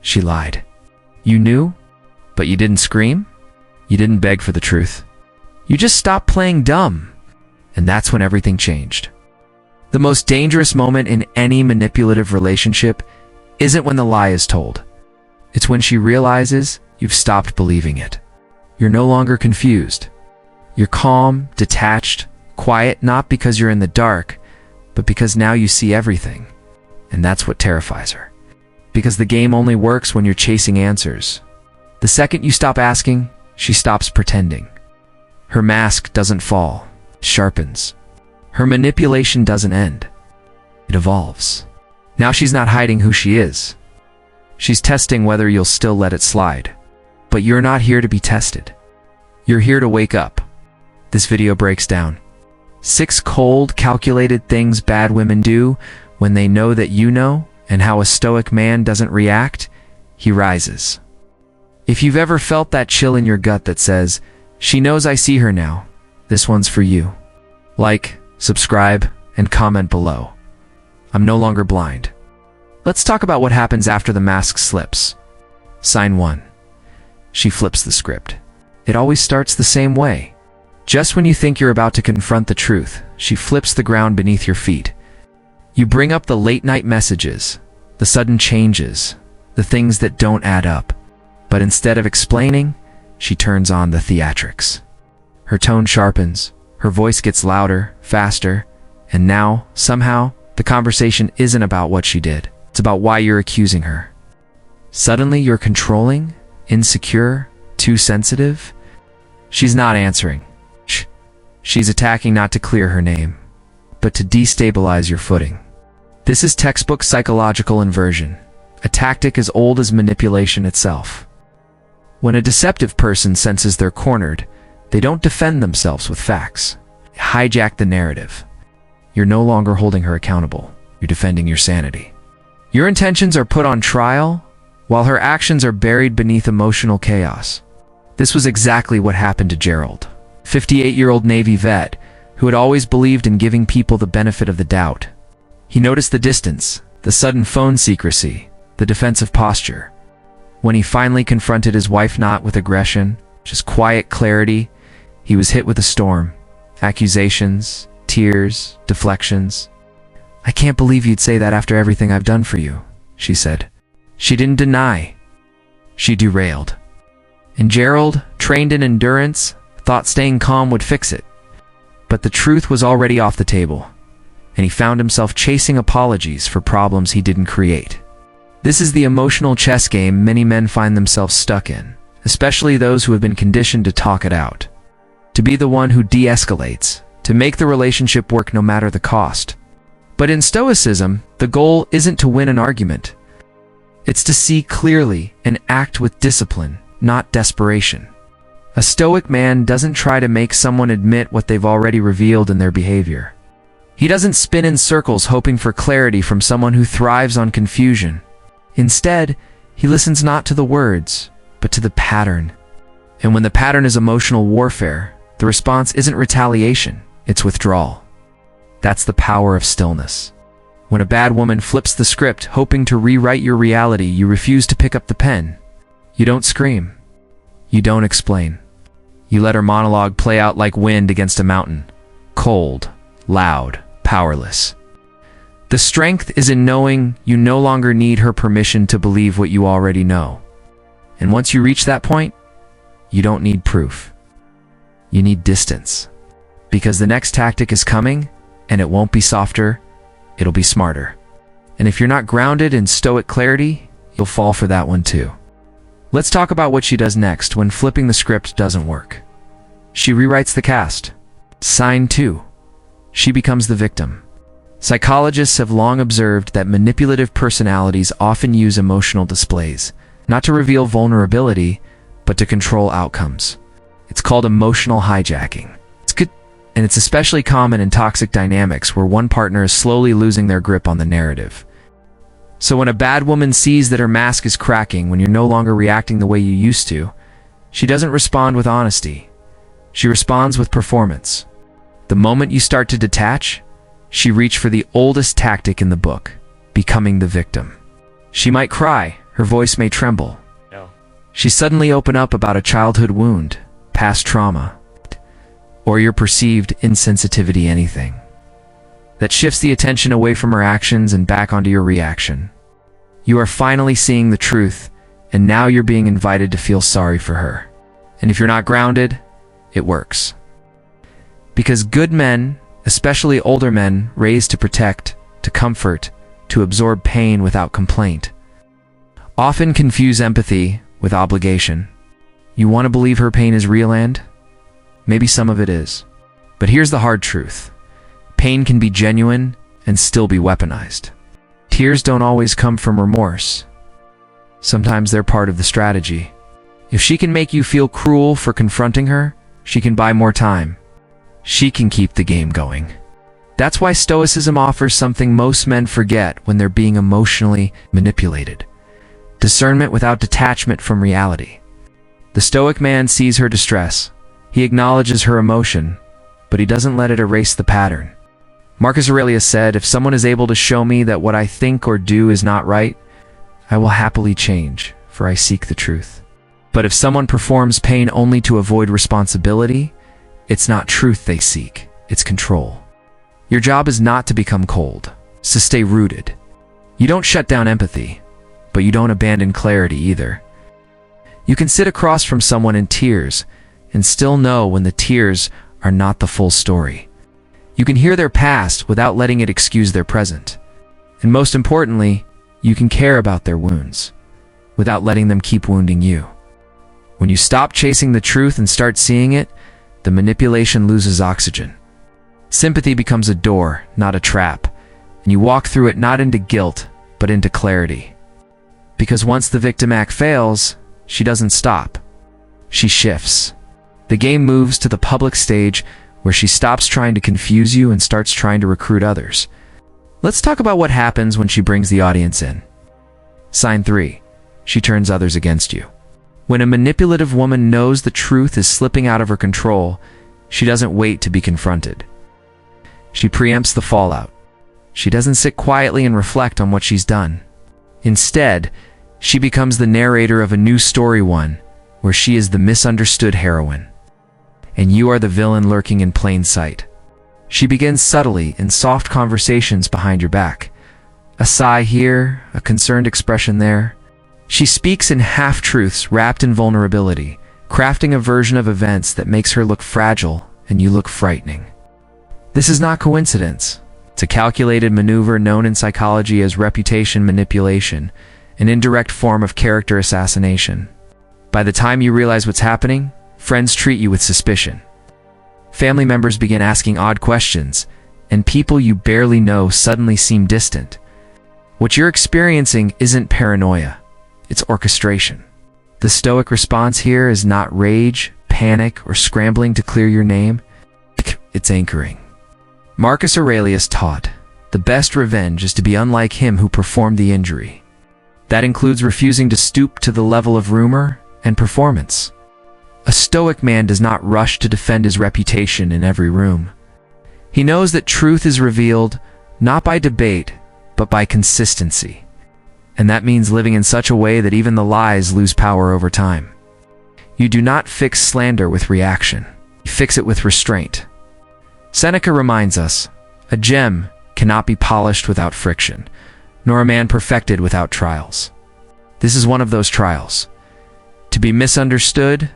She lied. You knew, but you didn't scream. You didn't beg for the truth. You just stopped playing dumb. And that's when everything changed. The most dangerous moment in any manipulative relationship isn't when the lie is told. It's when she realizes you've stopped believing it. You're no longer confused. You're calm, detached, quiet, not because you're in the dark, but because now you see everything. And that's what terrifies her. Because the game only works when you're chasing answers. The second you stop asking, she stops pretending. Her mask doesn't fall, it sharpens. Her manipulation doesn't end. It evolves. Now she's not hiding who she is. She's testing whether you'll still let it slide. But you're not here to be tested. You're here to wake up. This video breaks down 6 cold, calculated things bad women do when they know that you know, and how a stoic man doesn't react, he rises. If you've ever felt that chill in your gut that says, "She knows I see her now," this one's for you. Like, subscribe, and comment below. I'm no longer blind. Let's talk about what happens after the mask slips. Sign 1. She flips the script. It always starts the same way. Just when you think you're about to confront the truth, she flips the ground beneath your feet. You bring up the late-night messages, the sudden changes, the things that don't add up. But instead of explaining, she turns on the theatrics. Her tone sharpens, her voice gets louder, faster, and now, somehow, the conversation isn't about what she did. It's about why you're accusing her. Suddenly, you're controlling, insecure, too sensitive. She's not answering. She's attacking not to clear her name, but to destabilize your footing. This is textbook psychological inversion, a tactic as old as manipulation itself. When a deceptive person senses they're cornered, they don't defend themselves with facts. They hijack the narrative. You're no longer holding her accountable. You're defending your sanity. Your intentions are put on trial, while her actions are buried beneath emotional chaos. This was exactly what happened to Gerald, 58-year-old Navy vet who had always believed in giving people the benefit of the doubt. He noticed the distance, the sudden phone secrecy, the defensive posture. When he finally confronted his wife not with aggression, just quiet clarity, he was hit with a storm. Accusations, tears, deflections. "I can't believe you'd say that after everything I've done for you," she said. She didn't deny. She derailed. And Gerald, trained in endurance, thought staying calm would fix it. But the truth was already off the table, and he found himself chasing apologies for problems he didn't create. This is the emotional chess game many men find themselves stuck in, especially those who have been conditioned to talk it out. To be the one who de-escalates, to make the relationship work no matter the cost. But in Stoicism, the goal isn't to win an argument. It's to see clearly and act with discipline, not desperation. A Stoic man doesn't try to make someone admit what they've already revealed in their behavior. He doesn't spin in circles hoping for clarity from someone who thrives on confusion. Instead, he listens not to the words, but to the pattern. And when the pattern is emotional warfare, the response isn't retaliation, it's withdrawal. That's the power of stillness. When a bad woman flips the script hoping to rewrite your reality, you refuse to pick up the pen. You don't scream. You don't explain. You let her monologue play out like wind against a mountain. Cold, loud, powerless. The strength is in knowing you no longer need her permission to believe what you already know. And once you reach that point, you don't need proof. You need distance. Because the next tactic is coming, and it won't be softer, it'll be smarter. And if you're not grounded in Stoic clarity, you'll fall for that one too. Let's talk about what she does next when flipping the script doesn't work. She rewrites the cast. Sign 2. She becomes the victim. Psychologists have long observed that manipulative personalities often use emotional displays, not to reveal vulnerability, but to control outcomes. It's called emotional hijacking. And it's especially common in toxic dynamics where one partner is slowly losing their grip on the narrative. So when a bad woman sees that her mask is cracking, when you're no longer reacting the way you used to, she doesn't respond with honesty. She responds with performance. The moment you start to detach, she reaches for the oldest tactic in the book, becoming the victim. She might cry, her voice may tremble. No. She suddenly open up about a childhood wound, past trauma, or your perceived insensitivity anything. That shifts the attention away from her actions and back onto your reaction. You are finally seeing the truth, and now you're being invited to feel sorry for her. And if you're not grounded, it works. Because good men, especially older men raised to protect, to comfort, to absorb pain without complaint, often confuse empathy with obligation. You want to believe her pain is real, and maybe some of it is. But here's the hard truth. Pain can be genuine and still be weaponized. Tears don't always come from remorse. Sometimes they're part of the strategy. If she can make you feel cruel for confronting her, she can buy more time. She can keep the game going. That's why Stoicism offers something most men forget when they're being emotionally manipulated: discernment without detachment from reality. The Stoic man sees her distress. He acknowledges her emotion, but he doesn't let it erase the pattern. Marcus Aurelius said, "If someone is able to show me that what I think or do is not right, I will happily change, for I seek the truth." But if someone performs pain only to avoid responsibility, it's not truth they seek, it's control. Your job is not to become cold, it's to stay rooted. You don't shut down empathy, but you don't abandon clarity either. You can sit across from someone in tears and still know when the tears are not the full story. You can hear their past without letting it excuse their present. And most importantly, you can care about their wounds without letting them keep wounding you. When you stop chasing the truth and start seeing it, the manipulation loses oxygen. Sympathy becomes a door, not a trap, and you walk through it not into guilt, but into clarity. Because once the victim act fails, she doesn't stop. She shifts. The game moves to the public stage where she stops trying to confuse you and starts trying to recruit others. Let's talk about what happens when she brings the audience in. Sign 3. She turns others against you. When a manipulative woman knows the truth is slipping out of her control, she doesn't wait to be confronted. She preempts the fallout. She doesn't sit quietly and reflect on what she's done. Instead, she becomes the narrator of a new story, one where she is the misunderstood heroine, and you are the villain lurking in plain sight. She begins subtly in soft conversations behind your back. A sigh here, a concerned expression there. She speaks in half-truths wrapped in vulnerability, crafting a version of events that makes her look fragile and you look frightening. This is not coincidence. It's a calculated maneuver known in psychology as reputation manipulation, an indirect form of character assassination. By the time you realize what's happening, friends treat you with suspicion. Family members begin asking odd questions, and people you barely know suddenly seem distant. What you're experiencing isn't paranoia, it's orchestration. The Stoic response here is not rage, panic, or scrambling to clear your name. It's anchoring. Marcus Aurelius taught, the best revenge is to be unlike him who performed the injury. That includes refusing to stoop to the level of rumor and performance. A Stoic man does not rush to defend his reputation in every room. He knows that truth is revealed not by debate, but by consistency. And that means living in such a way that even the lies lose power over time. You do not fix slander with reaction. You fix it with restraint. Seneca reminds us, a gem cannot be polished without friction, nor a man perfected without trials. This is one of those trials. To be misunderstood,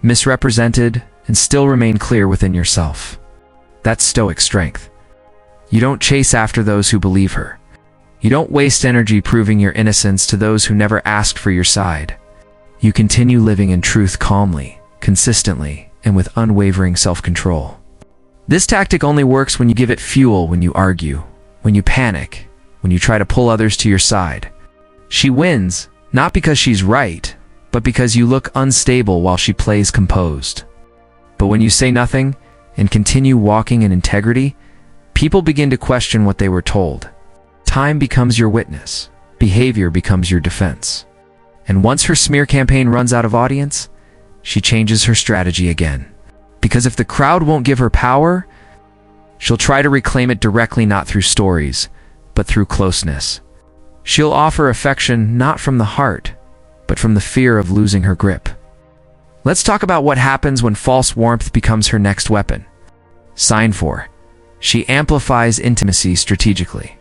misrepresented, and still remain clear within yourself. That's Stoic strength. You don't chase after those who believe her. You don't waste energy proving your innocence to those who never asked for your side. You continue living in truth calmly, consistently, and with unwavering self-control. This tactic only works when you give it fuel, when you argue, when you panic, when you try to pull others to your side. She wins, not because she's right, but because you look unstable while she plays composed. But when you say nothing and continue walking in integrity, people begin to question what they were told. Time becomes your witness. Behavior becomes your defense. And once her smear campaign runs out of audience, she changes her strategy again. Because if the crowd won't give her power, she'll try to reclaim it directly, not through stories, but through closeness. She'll offer affection not from the heart, but from the fear of losing her grip. Let's talk about what happens when false warmth becomes her next weapon. Sign 4. She amplifies intimacy strategically.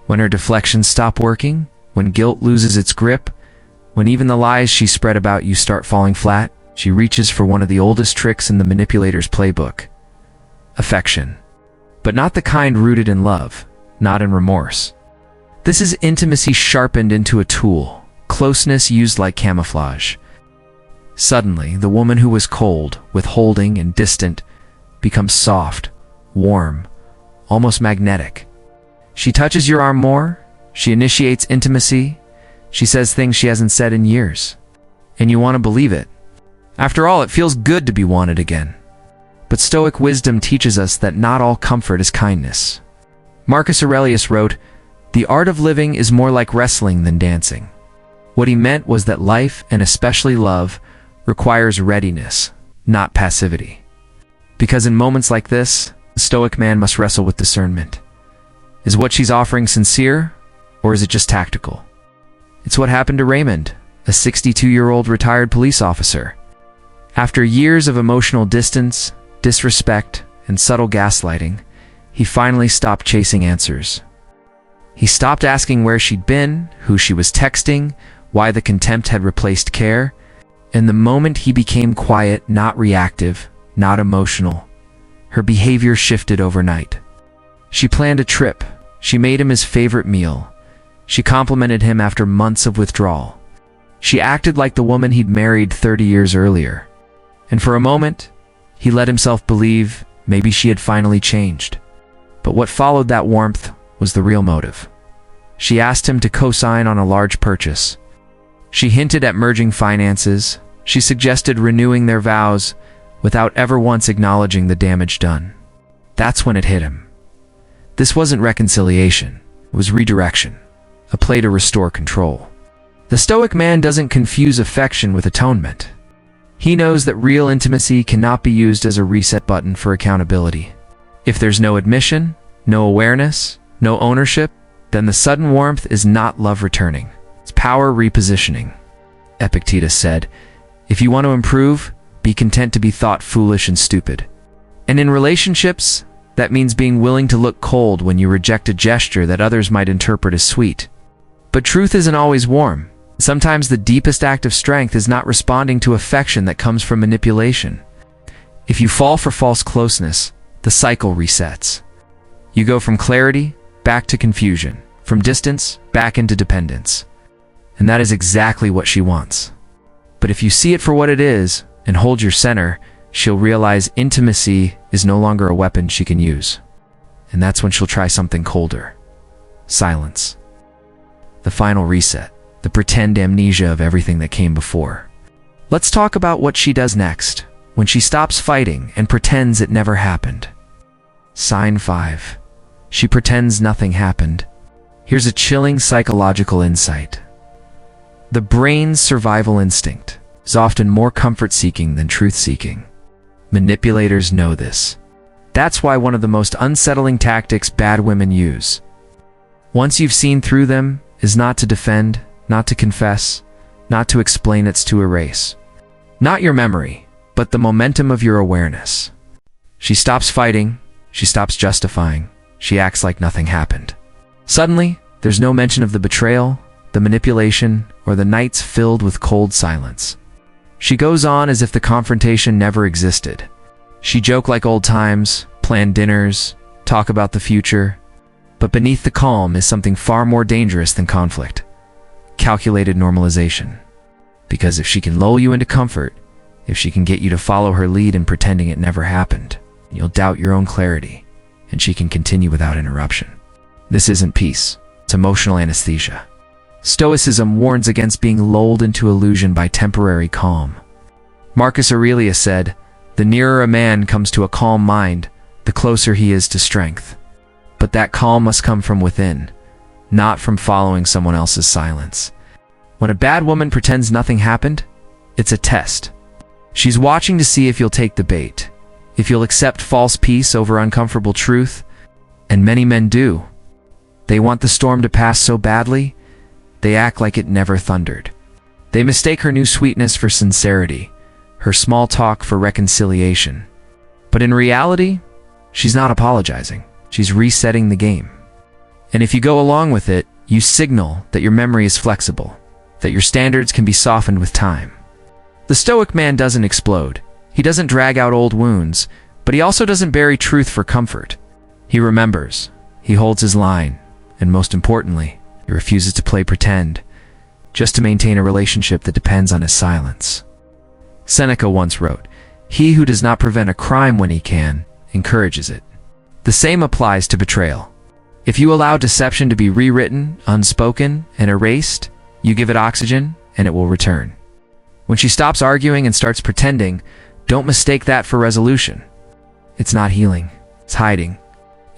When her deflections stop working, when guilt loses its grip, when even the lies she spread about you start falling flat, she reaches for one of the oldest tricks in the manipulator's playbook: affection. But not the kind rooted in love, not in remorse. This is intimacy sharpened into a tool, closeness used like camouflage. Suddenly, the woman who was cold, withholding, and distant becomes soft, warm, almost magnetic. She touches your arm more, she initiates intimacy, she says things she hasn't said in years. And you want to believe it. After all, it feels good to be wanted again. But Stoic wisdom teaches us that not all comfort is kindness. Marcus Aurelius wrote, "The art of living is more like wrestling than dancing." What he meant was that life, and especially love, requires readiness, not passivity. Because in moments like this, the Stoic man must wrestle with discernment. Is what she's offering sincere, or is it just tactical? It's what happened to Raymond, a 62-year-old retired police officer. After years of emotional distance, disrespect, and subtle gaslighting, he finally stopped chasing answers. He stopped asking where she'd been, who she was texting, why the contempt had replaced care, and the moment he became quiet, not reactive, not emotional, her behavior shifted overnight. She planned a trip. She made him his favorite meal. She complimented him after months of withdrawal. She acted like the woman he'd married 30 years earlier. And for a moment, he let himself believe maybe she had finally changed. But what followed that warmth was the real motive. She asked him to co-sign on a large purchase. She hinted at merging finances. She suggested renewing their vows without ever once acknowledging the damage done. That's when it hit him. This wasn't reconciliation, it was redirection, a play to restore control. The Stoic man doesn't confuse affection with atonement. He knows that real intimacy cannot be used as a reset button for accountability. If there's no admission, no awareness, no ownership, then the sudden warmth is not love returning. It's power repositioning. Epictetus said, "If you want to improve, be content to be thought foolish and stupid." And in relationships, that means being willing to look cold when you reject a gesture that others might interpret as sweet. But truth isn't always warm. Sometimes the deepest act of strength is not responding to affection that comes from manipulation. If you fall for false closeness, the cycle resets. You go from clarity back to confusion, from distance back into dependence. And that is exactly what she wants. But if you see it for what it is and hold your center, she'll realize intimacy is no longer a weapon she can use. And that's when she'll try something colder. Silence. The final reset. The pretend amnesia of everything that came before. Let's talk about what she does next, when she stops fighting and pretends it never happened. Sign 5. She pretends nothing happened. Here's a chilling psychological insight. The brain's survival instinct is often more comfort-seeking than truth-seeking. Manipulators know this. That's why one of the most unsettling tactics bad women use, once you've seen through them, is not to defend, not to confess, not to explain, it's to erase. Not your memory, but the momentum of your awareness. She stops fighting, she stops justifying, she acts like nothing happened. Suddenly, there's no mention of the betrayal, the manipulation, or the nights filled with cold silence. She goes on as if the confrontation never existed. She joke like old times, plan dinners, talk about the future. But beneath the calm is something far more dangerous than conflict. Calculated normalization. Because if she can lull you into comfort, if she can get you to follow her lead in pretending it never happened, you'll doubt your own clarity, and she can continue without interruption. This isn't peace, it's emotional anesthesia. Stoicism warns against being lulled into illusion by temporary calm. Marcus Aurelius said, "The nearer a man comes to a calm mind, the closer he is to strength." But that calm must come from within, not from following someone else's silence. When a bad woman pretends nothing happened, it's a test. She's watching to see if you'll take the bait, if you'll accept false peace over uncomfortable truth, and many men do. They want the storm to pass so badly, they act like it never thundered. They mistake her new sweetness for sincerity, her small talk for reconciliation. But in reality, she's not apologizing. She's resetting the game. And if you go along with it, you signal that your memory is flexible, that your standards can be softened with time. The Stoic man doesn't explode. He doesn't drag out old wounds, but he also doesn't bury truth for comfort. He remembers, he holds his line, and most importantly, he refuses to play pretend, just to maintain a relationship that depends on his silence. Seneca once wrote, "He who does not prevent a crime when he can, encourages it." The same applies to betrayal. If you allow deception to be rewritten, unspoken, and erased, you give it oxygen, and it will return. When she stops arguing and starts pretending, don't mistake that for resolution. It's not healing, it's hiding,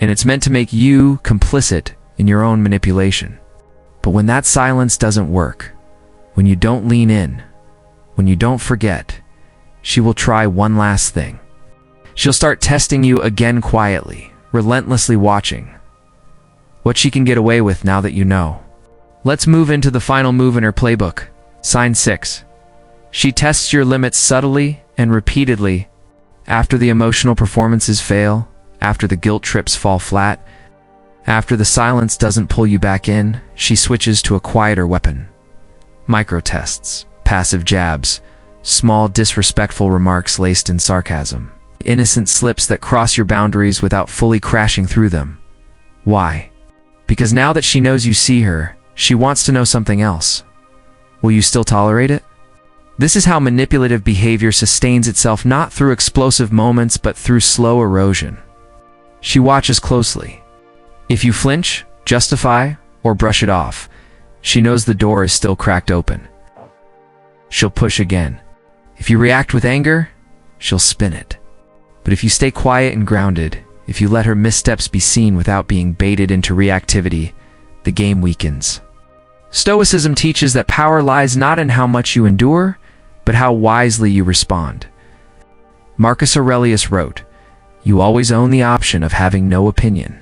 and it's meant to make you complicit in your own manipulation. But when that silence doesn't work, when you don't lean in, when you don't forget, she will try one last thing. She'll start testing you again quietly, relentlessly watching what she can get away with now that you know. Let's move into the final move in her playbook, sign 6. She tests your limits subtly and repeatedly. After the emotional performances fail, after the guilt trips fall flat, after the silence doesn't pull you back in, she switches to a quieter weapon. Micro-tests, passive jabs, small disrespectful remarks laced in sarcasm, innocent slips that cross your boundaries without fully crashing through them. Why? Because now that she knows you see her, she wants to know something else. Will you still tolerate it? This is how manipulative behavior sustains itself, not through explosive moments but through slow erosion. She watches closely. If you flinch, justify, or brush it off, she knows the door is still cracked open. She'll push again. If you react with anger, she'll spin it. But if you stay quiet and grounded, if you let her missteps be seen without being baited into reactivity, the game weakens. Stoicism teaches that power lies not in how much you endure, but how wisely you respond. Marcus Aurelius wrote, "You always own the option of having no opinion."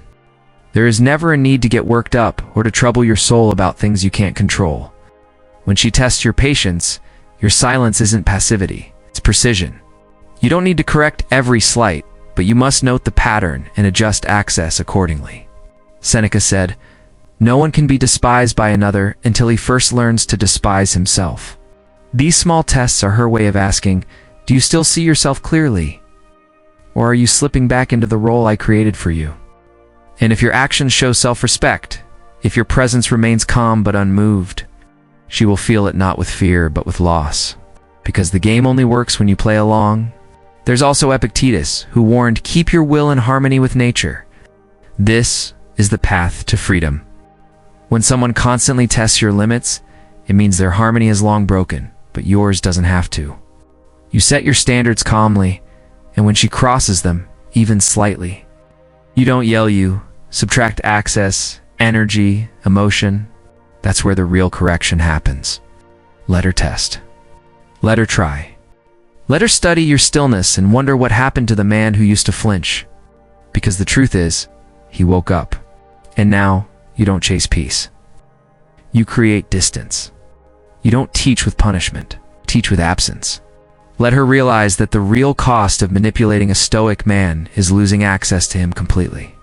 There is never a need to get worked up or to trouble your soul about things you can't control. When she tests your patience, your silence isn't passivity, it's precision. You don't need to correct every slight, but you must note the pattern and adjust access accordingly. Seneca said, "No one can be despised by another until he first learns to despise himself." These small tests are her way of asking, do you still see yourself clearly? Or are you slipping back into the role I created for you? And if your actions show self-respect, if your presence remains calm but unmoved, she will feel it not with fear but with loss. Because the game only works when you play along. There's also Epictetus, who warned, "Keep your will in harmony with nature." This is the path to freedom. When someone constantly tests your limits, it means their harmony is long broken, but yours doesn't have to. You set your standards calmly, and when she crosses them, even slightly, you don't yell, you subtract access, energy, emotion. That's where the real correction happens. Let her test. Let her try. Let her study your stillness and wonder what happened to the man who used to flinch. Because the truth is, he woke up. And now, you don't chase peace. You create distance. You don't teach with punishment, teach with absence. Let her realize that the real cost of manipulating a Stoic man is losing access to him completely.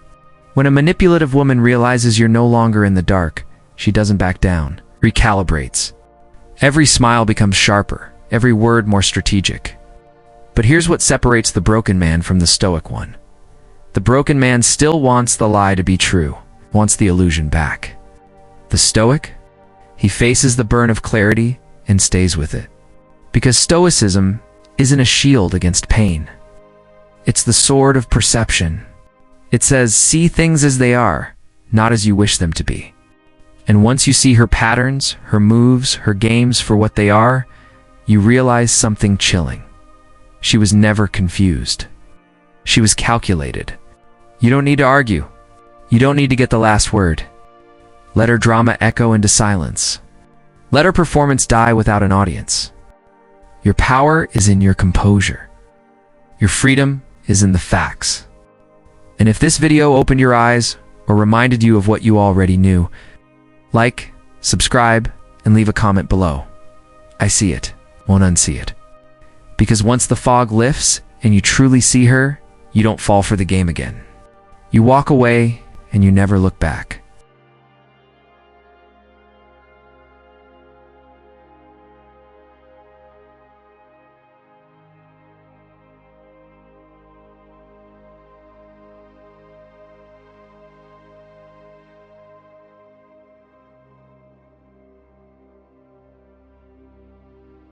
When a manipulative woman realizes you're no longer in the dark, she doesn't back down, recalibrates. Every smile becomes sharper, every word more strategic. But here's what separates the broken man from the Stoic one. The broken man still wants the lie to be true, wants the illusion back. The Stoic? He faces the burn of clarity and stays with it. Because Stoicism isn't a shield against pain. It's the sword of perception. It says, see things as they are, not as you wish them to be. And once you see her patterns, her moves, her games for what they are, you realize something chilling. She was never confused. She was calculated. You don't need to argue. You don't need to get the last word. Let her drama echo into silence. Let her performance die without an audience. Your power is in your composure. Your freedom is in the facts. And if this video opened your eyes or reminded you of what you already knew, like, subscribe, and leave a comment below. I see it, won't unsee it. Because once the fog lifts and you truly see her, you don't fall for the game again. You walk away and you never look back.